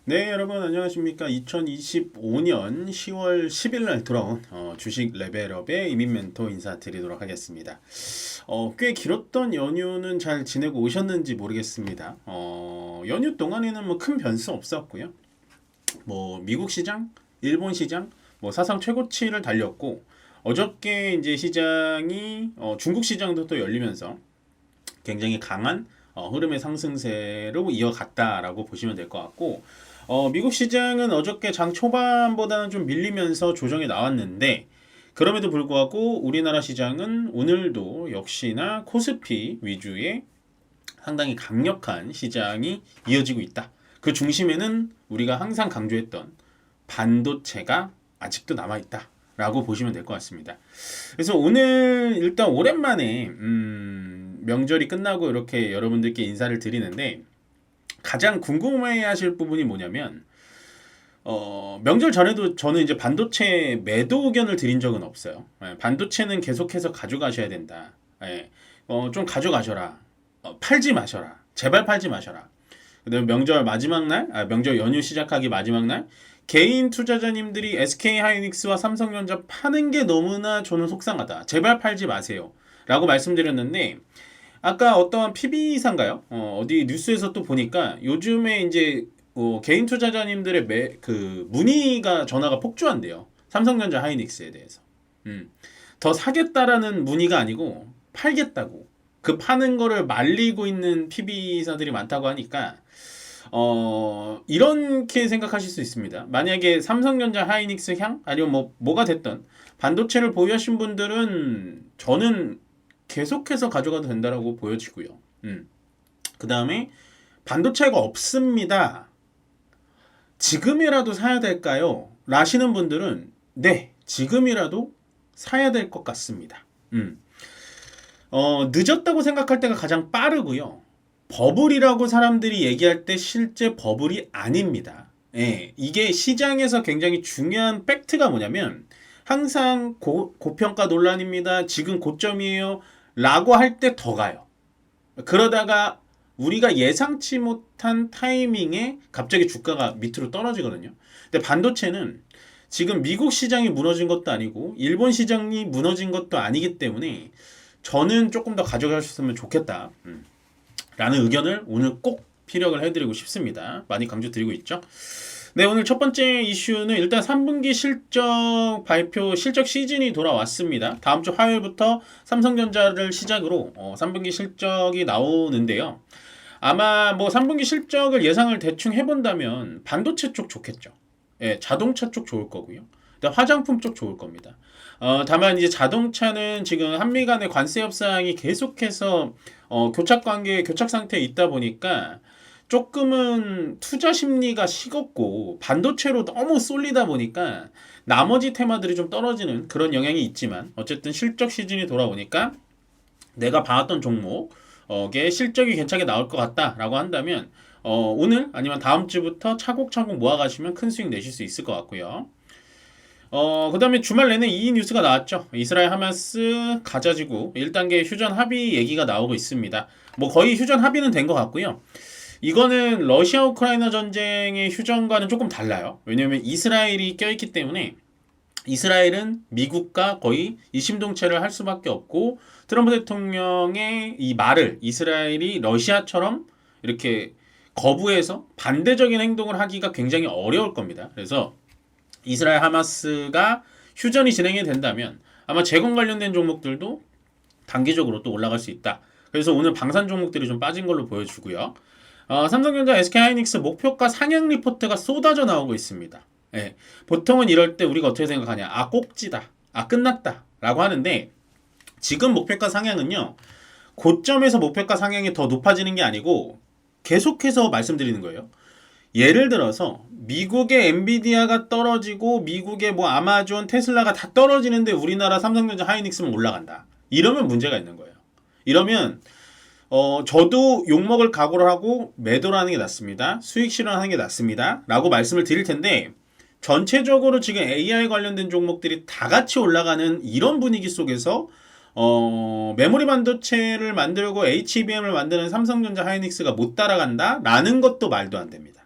네, 여러분 안녕하십니까? 2025년 10월 10일 날 돌아온 주식 레벨업의 이민 멘토 인사드리도록 하겠습니다. 꽤 길었던 연휴는 잘 지내고 오셨는지 모르겠습니다. 연휴 동안에는 뭐 큰 변수 없었고요. 뭐 미국 시장, 일본 시장, 뭐 사상 최고치를 달렸고 어저께 이제 시장이 중국 시장도 또 열리면서 굉장히 강한 흐름의 상승세로 이어갔다라고 보시면 될 것 같고 미국 시장은 어저께 장 초반보다는 좀 밀리면서 조정이 나왔는데 그럼에도 불구하고 우리나라 시장은 오늘도 역시나 코스피 위주의 상당히 강력한 시장이 이어지고 있다. 그 중심에는 우리가 항상 강조했던 반도체가 아직도 남아있다. 라고 보시면 될 것 같습니다. 그래서 오늘 일단 오랜만에 명절이 끝나고 이렇게 여러분들께 인사를 드리는데 가장 궁금해 하실 부분이 뭐냐면 명절 전에도 저는 이제 반도체 매도 의견을 드린 적은 없어요. 반도체는 계속해서 가져가셔야 된다. 좀 가져가셔라. 팔지 마셔라. 제발 팔지 마셔라. 그다음에 명절 마지막 날, 명절 연휴 시작하기 마지막 날 개인 투자자님들이 SK 하이닉스와 삼성전자 파는 게 너무나 저는 속상하다. 제발 팔지 마세요. 라고 말씀드렸는데 아까 어떤 PB사인가요? 어디 뉴스에서 또 보니까 요즘에 이제 개인 투자자님들의 문의가 전화가 폭주한대요. 삼성전자 하이닉스에 대해서. 더 사겠다라는 문의가 아니고 팔겠다고. 그 파는 거를 말리고 있는 PB사들이 많다고 하니까 이렇게 생각하실 수 있습니다. 만약에 삼성전자 하이닉스 향 아니면 뭐가 됐던 반도체를 보유하신 분들은 저는 계속해서 가져가도 된다라고 보여지고요. 그 다음에 반도체가 없습니다. 지금이라도 사야 될까요? 라시는 분들은 네, 지금이라도 사야 될 것 같습니다. 늦었다고 생각할 때가 가장 빠르고요. 버블이라고 사람들이 얘기할 때 실제 버블이 아닙니다. 예, 이게 시장에서 굉장히 중요한 팩트가 뭐냐면 항상 고평가 논란입니다. 지금 고점이에요. 라고 할 때 더 가요. 그러다가 우리가 예상치 못한 타이밍에 갑자기 주가가 밑으로 떨어지거든요. 근데 반도체는 지금 미국 시장이 무너진 것도 아니고 일본 시장이 무너진 것도 아니기 때문에 저는 조금 더 가져가셨으면 좋겠다. 라는 의견을 오늘 꼭 피력을 해드리고 싶습니다. 많이 강조드리고 있죠. 네, 오늘 첫 번째 이슈는 일단 3분기 실적 발표, 실적 시즌이 돌아왔습니다. 다음 주 화요일부터 삼성전자를 시작으로 3분기 실적이 나오는데요. 아마 뭐 3분기 실적을 예상을 대충 해본다면 반도체 쪽 좋겠죠. 예, 자동차 쪽 좋을 거고요. 화장품 쪽 좋을 겁니다. 다만 이제 자동차는 지금 한미 간의 관세 협상이 계속해서 교착 상태에 있다 보니까 조금은 투자 심리가 식었고 반도체로 너무 쏠리다 보니까 나머지 테마들이 좀 떨어지는 그런 영향이 있지만 어쨌든 실적 시즌이 돌아오니까 내가 봐왔던 종목의 실적이 괜찮게 나올 것 같다라고 한다면 오늘 아니면 다음 주부터 차곡차곡 모아가시면 큰 수익 내실 수 있을 것 같고요. 그 다음에 주말 내내 이 뉴스가 나왔죠. 이스라엘 하마스 가자지구 1단계 휴전 합의 얘기가 나오고 있습니다. 뭐 거의 휴전 합의는 된 것 같고요. 이거는 러시아 우크라이나 전쟁의 휴전과는 조금 달라요. 왜냐하면 이스라엘이 껴있기 때문에 이스라엘은 미국과 거의 이심동체를 할 수밖에 없고 트럼프 대통령의 이 말을 이스라엘이 러시아처럼 이렇게 거부해서 반대적인 행동을 하기가 굉장히 어려울 겁니다. 그래서 이스라엘 하마스가 휴전이 진행이 된다면 아마 재건 관련된 종목들도 단기적으로 또 올라갈 수 있다. 그래서 오늘 방산 종목들이 좀 빠진 걸로 보여주고요. 삼성전자, SK하이닉스 목표가 상향 리포트가 쏟아져 나오고 있습니다. 예, 보통은 이럴 때 우리가 어떻게 생각하냐? 꼭지다. 끝났다. 라고 하는데 지금 목표가 상향은요. 고점에서 목표가 상향이 더 높아지는 게 아니고 계속해서 말씀드리는 거예요. 예를 들어서 미국의 엔비디아가 떨어지고 미국의 뭐 아마존, 테슬라가 다 떨어지는데 우리나라 삼성전자, 하이닉스만 올라간다. 이러면 문제가 있는 거예요. 이러면 저도 욕먹을 각오를 하고 매도를 하는 게 낫습니다. 수익 실현하는 게 낫습니다. 라고 말씀을 드릴 텐데 전체적으로 지금 AI 관련된 종목들이 다 같이 올라가는 이런 분위기 속에서 메모리 반도체를 만들고 HBM을 만드는 삼성전자 하이닉스가 못 따라간다? 라는 것도 말도 안 됩니다.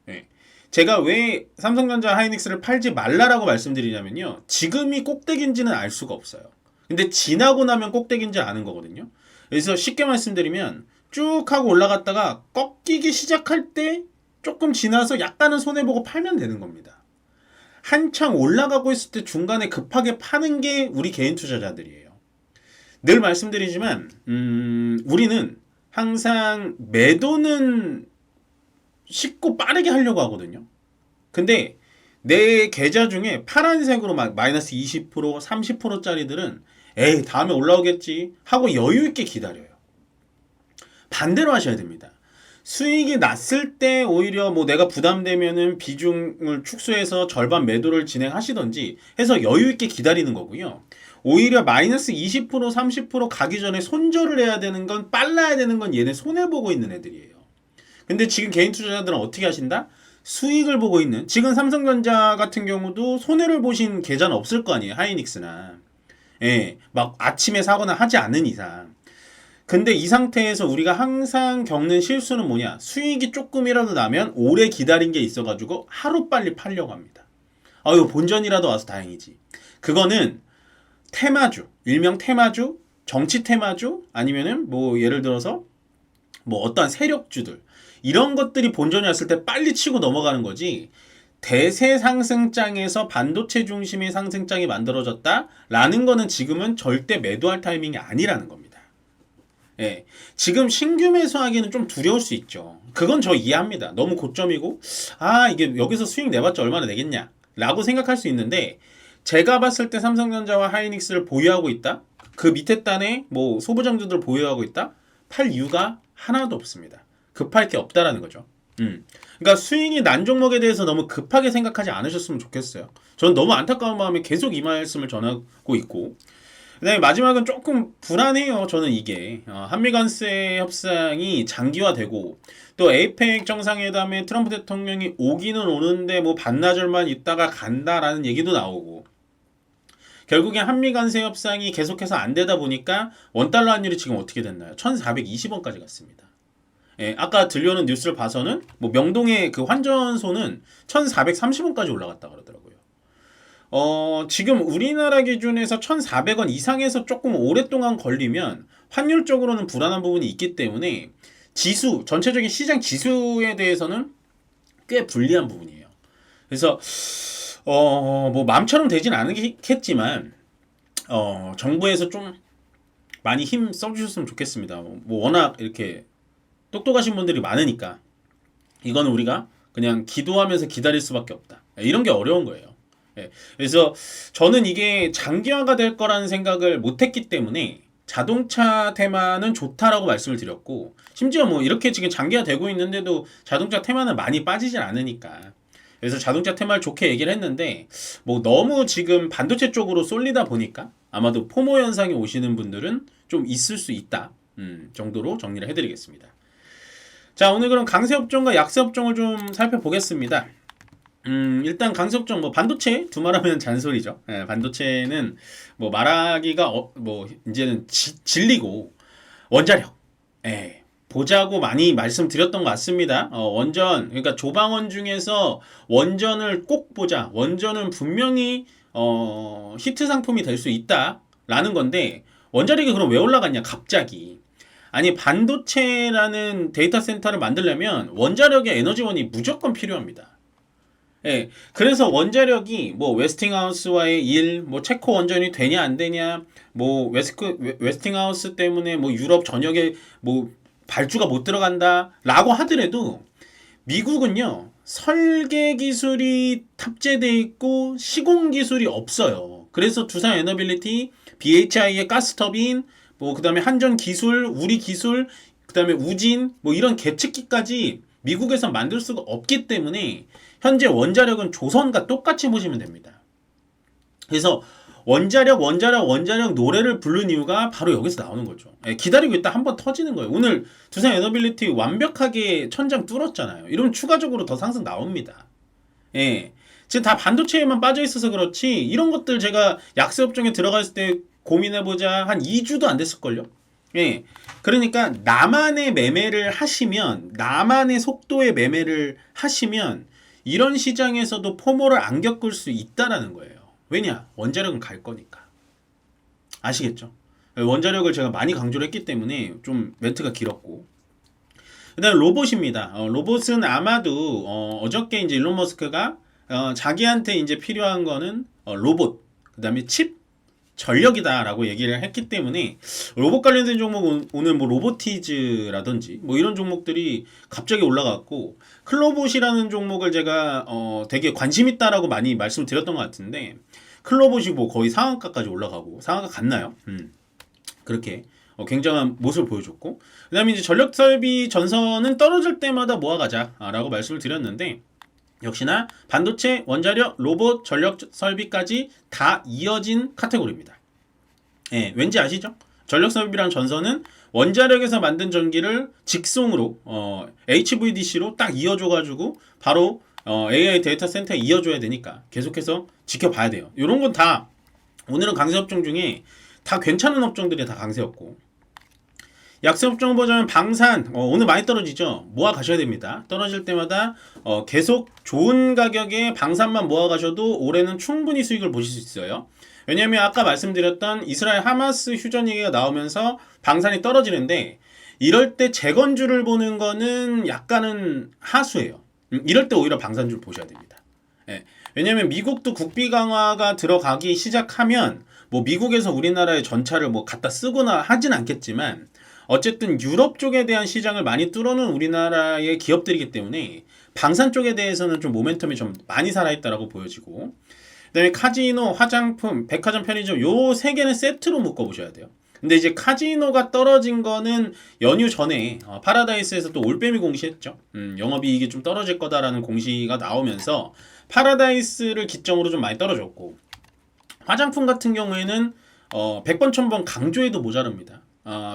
네. 제가 왜 삼성전자 하이닉스를 팔지 말라라고 말씀드리냐면요. 지금이 꼭대기인지는 알 수가 없어요. 근데 지나고 나면 꼭대기인지 아는 거거든요. 그래서 쉽게 말씀드리면 쭉 하고 올라갔다가 꺾이기 시작할 때 조금 지나서 약간은 손해보고 팔면 되는 겁니다. 한창 올라가고 있을 때 중간에 급하게 파는 게 우리 개인 투자자들이에요. 늘 말씀드리지만 우리는 항상 매도는 쉽고 빠르게 하려고 하거든요. 근데 내 계좌 중에 파란색으로 막 마이너스 20%, 30%짜리들은 에이 다음에 올라오겠지 하고 여유 있게 기다려요. 반대로 하셔야 됩니다. 수익이 났을 때 오히려 뭐 내가 부담되면은 비중을 축소해서 절반 매도를 진행하시던지 해서 여유 있게 기다리는 거고요. 오히려 마이너스 20%, 30% 가기 전에 손절을 해야 되는 건 빨라야 되는 건 얘네 손해보고 있는 애들이에요. 근데 지금 개인 투자자들은 어떻게 하신다? 수익을 보고 있는, 지금 삼성전자 같은 경우도 손해를 보신 계좌는 없을 거 아니에요. 하이닉스나. 예, 막 아침에 사거나 하지 않는 이상. 근데 이 상태에서 우리가 항상 겪는 실수는 뭐냐? 수익이 조금이라도 나면 오래 기다린 게 있어가지고 하루빨리 팔려고 합니다. 아유, 본전이라도 와서 다행이지. 그거는 테마주, 일명 테마주, 정치 테마주, 아니면은 뭐 예를 들어서 뭐 어떠한 세력주들, 이런 것들이 본전이 왔을 때 빨리 치고 넘어가는 거지, 대세 상승장에서 반도체 중심의 상승장이 만들어졌다라는 거는 지금은 절대 매도할 타이밍이 아니라는 겁니다. 예, 지금 신규 매수하기는 좀 두려울 수 있죠. 그건 저 이해합니다. 너무 고점이고 이게 여기서 수익 내봤자 얼마나 내겠냐 라고 생각할 수 있는데, 제가 봤을 때 삼성전자와 하이닉스를 보유하고 있다, 그 밑에 단에 뭐 소부장주들 보유하고 있다, 팔 이유가 하나도 없습니다. 급할 게 없다라는 거죠. 그러니까 수익이 난 종목에 대해서 너무 급하게 생각하지 않으셨으면 좋겠어요. 저는 너무 안타까운 마음에 계속 이 말씀을 전하고 있고, 그다음에 마지막은 조금 불안해요. 저는 이게 한미관세 협상이 장기화되고, 또 에이펙 정상회담에 트럼프 대통령이 오기는 오는데 뭐 반나절만 있다가 간다라는 얘기도 나오고, 결국엔 한미관세 협상이 계속해서 안 되다 보니까 원달러 환율이 지금 어떻게 됐나요? 1420원까지 갔습니다. 예, 아까 들려오는 뉴스를 봐서는 뭐 명동의 그 환전소는 1430원까지 올라갔다 그러더라고요. 지금 우리나라 기준에서 1,400원 이상에서 조금 오랫동안 걸리면 환율적으로는 불안한 부분이 있기 때문에 지수, 전체적인 시장 지수에 대해서는 꽤 불리한 부분이에요. 그래서 뭐 마음처럼 되진 않겠지만 정부에서 좀 많이 힘 써주셨으면 좋겠습니다. 뭐 워낙 이렇게 똑똑하신 분들이 많으니까 이거는 우리가 그냥 기도하면서 기다릴 수밖에 없다. 이런 게 어려운 거예요. 예, 그래서 저는 이게 장기화가 될 거라는 생각을 못했기 때문에 자동차 테마는 좋다라고 말씀을 드렸고, 심지어 뭐 이렇게 지금 장기화 되고 있는데도 자동차 테마는 많이 빠지진 않으니까, 그래서 자동차 테마를 좋게 얘기를 했는데, 뭐 너무 지금 반도체 쪽으로 쏠리다 보니까 아마도 포모 현상이 오시는 분들은 좀 있을 수 있다 정도로 정리를 해드리겠습니다. 자, 오늘 그럼 강세업종과 약세업종을 좀 살펴보겠습니다. 일단 강세업종, 뭐 반도체 두말하면 잔소리죠. 예, 반도체는 뭐 말하기가 뭐 이제는 질리고, 원자력, 예, 보자고 많이 말씀드렸던 것 같습니다. 원전, 그러니까 조방원 중에서 원전을 꼭 보자, 원전은 분명히 히트 상품이 될 수 있다라는 건데, 원자력이 그럼 왜 올라갔냐 갑자기. 아니, 반도체라는 데이터 센터를 만들려면 원자력의 에너지원이 무조건 필요합니다. 예, 그래서 원자력이 뭐 웨스팅하우스와의 일, 뭐 체코 원전이 되냐 안 되냐, 뭐 웨스팅하우스 때문에 뭐 유럽 전역에 뭐 발주가 못 들어간다라고 하더라도, 미국은요 설계 기술이 탑재돼 있고 시공 기술이 없어요. 그래서 두산 에너빌리티, BHI의 가스터빈, 뭐 그다음에 한전 기술, 우리 기술, 그다음에 우진, 뭐 이런 계측기까지 미국에서 만들 수가 없기 때문에 현재 원자력은 조선과 똑같이 보시면 됩니다. 그래서 원자력 노래를 부른 이유가 바로 여기서 나오는 거죠. 예, 기다리고 있다 한번 터지는 거예요. 오늘 두산 에너빌리티 완벽하게 천장 뚫었잖아요. 이러면 추가적으로 더 상승 나옵니다. 예, 지금 다 반도체에만 빠져 있어서 그렇지, 이런 것들 제가 약세업종에 들어갔을 때 고민해보자 한 2주도 안 됐을걸요. 예, 그러니까 나만의 매매를 하시면, 나만의 속도의 매매를 하시면 이런 시장에서도 포모를 안 겪을 수 있다라는 거예요. 왜냐? 원자력은 갈 거니까. 아시겠죠? 원자력을 제가 많이 강조를 했기 때문에 좀 멘트가 길었고. 그 다음에 로봇입니다. 로봇은 아마도 어저께 이제 일론 머스크가 자기한테 이제 필요한 거는 로봇, 그 다음에 칩, 전력이다라고 얘기를 했기 때문에 로봇 관련된 종목은 오늘 뭐 로보티즈라든지 뭐 이런 종목들이 갑자기 올라갔고, 클로봇이라는 종목을 제가 되게 관심 있다라고 많이 말씀을 드렸던 것 같은데, 클로봇이 뭐 거의 상한가까지 올라가고, 상한가 갔나요? 그렇게 굉장한 모습을 보여줬고, 그 다음에 이제 전력 설비 전선은 떨어질 때마다 모아가자라고 말씀을 드렸는데, 역시나 반도체, 원자력, 로봇, 전력 설비까지 다 이어진 카테고리입니다. 예, 왠지 아시죠? 전력 설비랑 전선은 원자력에서 만든 전기를 직송으로 HVDC로 딱 이어줘가지고 바로 AI 데이터 센터에 이어줘야 되니까 계속해서 지켜봐야 돼요. 이런 건 다 오늘은 강세 업종 중에 다 괜찮은 업종들이 다 강세였고, 약세 업종 보자면 방산 오늘 많이 떨어지죠. 모아 가셔야 됩니다. 떨어질 때마다 계속 좋은 가격에 방산만 모아 가셔도 올해는 충분히 수익을 보실 수 있어요. 왜냐면 아까 말씀드렸던 이스라엘 하마스 휴전 얘기가 나오면서 방산이 떨어지는데, 이럴 때 재건주를 보는 거는 약간은 하수예요. 이럴 때 오히려 방산주를 보셔야 됩니다. 예. 왜냐면 미국도 국비 강화가 들어가기 시작하면 뭐 미국에서 우리나라의 전차를 뭐 갖다 쓰거나 하진 않겠지만, 어쨌든 유럽 쪽에 대한 시장을 많이 뚫어놓은 우리나라의 기업들이기 때문에 방산 쪽에 대해서는 좀 모멘텀이 좀 많이 살아있다라고 보여지고, 그다음에 카지노, 화장품, 백화점, 편의점 요 세 개는 세트로 묶어보셔야 돼요. 근데 이제 카지노가 떨어진 거는 연휴 전에 파라다이스에서 또 올빼미 공시했죠. 영업이익이 좀 떨어질 거다라는 공시가 나오면서 파라다이스를 기점으로 좀 많이 떨어졌고, 화장품 같은 경우에는 100번 1000번 강조해도 모자랍니다.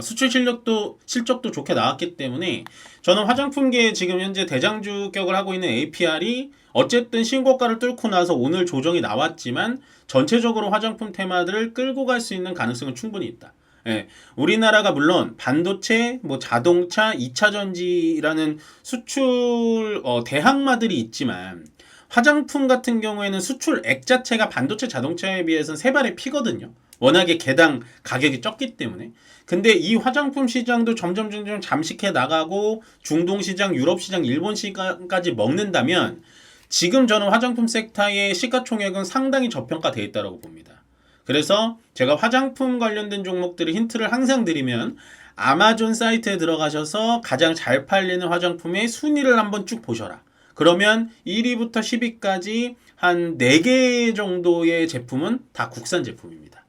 수출 실적도 좋게 나왔기 때문에 저는 화장품계에 지금 현재 대장주격을 하고 있는 APR이 어쨌든 신고가를 뚫고 나서 오늘 조정이 나왔지만 전체적으로 화장품 테마들을 끌고 갈 수 있는 가능성은 충분히 있다. 예, 우리나라가 물론 반도체, 뭐 자동차, 2차 전지라는 수출 대항마들이 있지만, 화장품 같은 경우에는 수출액 자체가 반도체, 자동차에 비해서는 세 발의 피거든요. 워낙에 개당 가격이 적기 때문에. 근데 이 화장품 시장도 점점 잠식해 나가고 중동 시장, 유럽 시장, 일본 시장까지 먹는다면 지금 저는 화장품 섹터의 시가총액은 상당히 저평가되어 있다고 봅니다. 그래서 제가 화장품 관련된 종목들의 힌트를 항상 드리면, 아마존 사이트에 들어가셔서 가장 잘 팔리는 화장품의 순위를 한번 쭉 보셔라. 그러면 1위부터 10위까지 한 4개 정도의 제품은 다 국산 제품입니다.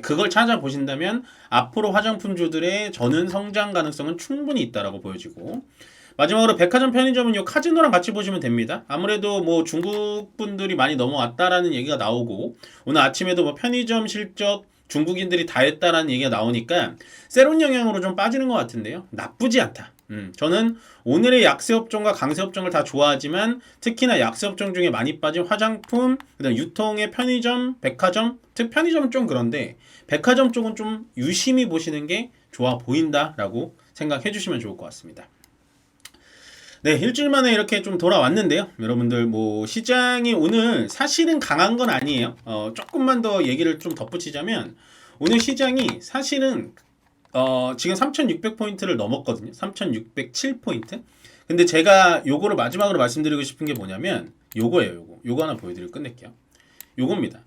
그걸 찾아보신다면 앞으로 화장품주들의 저는 성장 가능성은 충분히 있다라고 보여지고, 마지막으로 백화점, 편의점은 요 카지노랑 같이 보시면 됩니다. 아무래도 뭐 중국 분들이 많이 넘어왔다라는 얘기가 나오고, 오늘 아침에도 뭐 편의점 실적 중국인들이 다 했다라는 얘기가 나오니까 세론 영향으로 좀 빠지는 것 같은데요. 나쁘지 않다. 저는 오늘의 약세 업종과 강세 업종을 다 좋아하지만 특히나 약세 업종 중에 많이 빠진 화장품, 그다음 유통의 편의점, 백화점, 특히 편의점은 좀 그런데 백화점 쪽은 좀 유심히 보시는 게 좋아 보인다라고 생각해 주시면 좋을 것 같습니다. 네, 일주일 만에 이렇게 좀 돌아왔는데요. 여러분들 뭐 시장이 오늘 사실은 강한 건 아니에요. 조금만 더 얘기를 좀 덧붙이자면, 오늘 시장이 사실은 지금 3600포인트를 넘었거든요. 3607포인트. 근데 제가 요거를 마지막으로 말씀드리고 싶은 게 뭐냐면 요거예요. 요거 하나 보여드리고 끝낼게요. 요겁니다.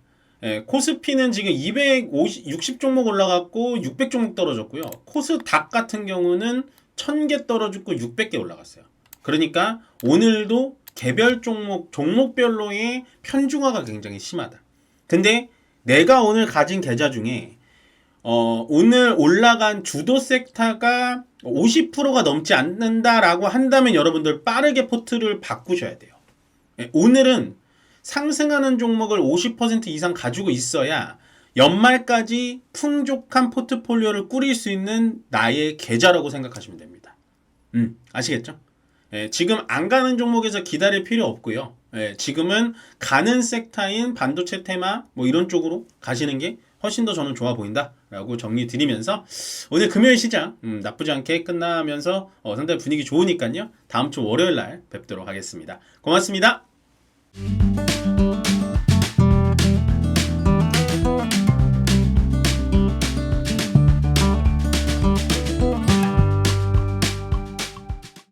코스피는 지금 260 종목 올라갔고 600 종목 떨어졌고요. 코스닥 같은 경우는 1000개 떨어졌고 600개 올라갔어요. 그러니까 오늘도 개별 종목별로의 편중화가 굉장히 심하다. 근데 내가 오늘 가진 계좌 중에 오늘 올라간 주도 섹터가 50%가 넘지 않는다라고 한다면 여러분들 빠르게 포트를 바꾸셔야 돼요. 오늘은 상승하는 종목을 50% 이상 가지고 있어야 연말까지 풍족한 포트폴리오를 꾸릴 수 있는 나의 계좌라고 생각하시면 됩니다. 아시겠죠? 지금 안 가는 종목에서 기다릴 필요 없고요. 지금은 가는 섹터인 반도체 테마 뭐 이런 쪽으로 가시는 게 훨씬 더 저는 좋아 보인다 라고 정리 드리면서, 오늘 금요일 시장 나쁘지 않게 끝나면서 상당히 분위기 좋으니까요. 다음 주 월요일 날 뵙도록 하겠습니다. 고맙습니다.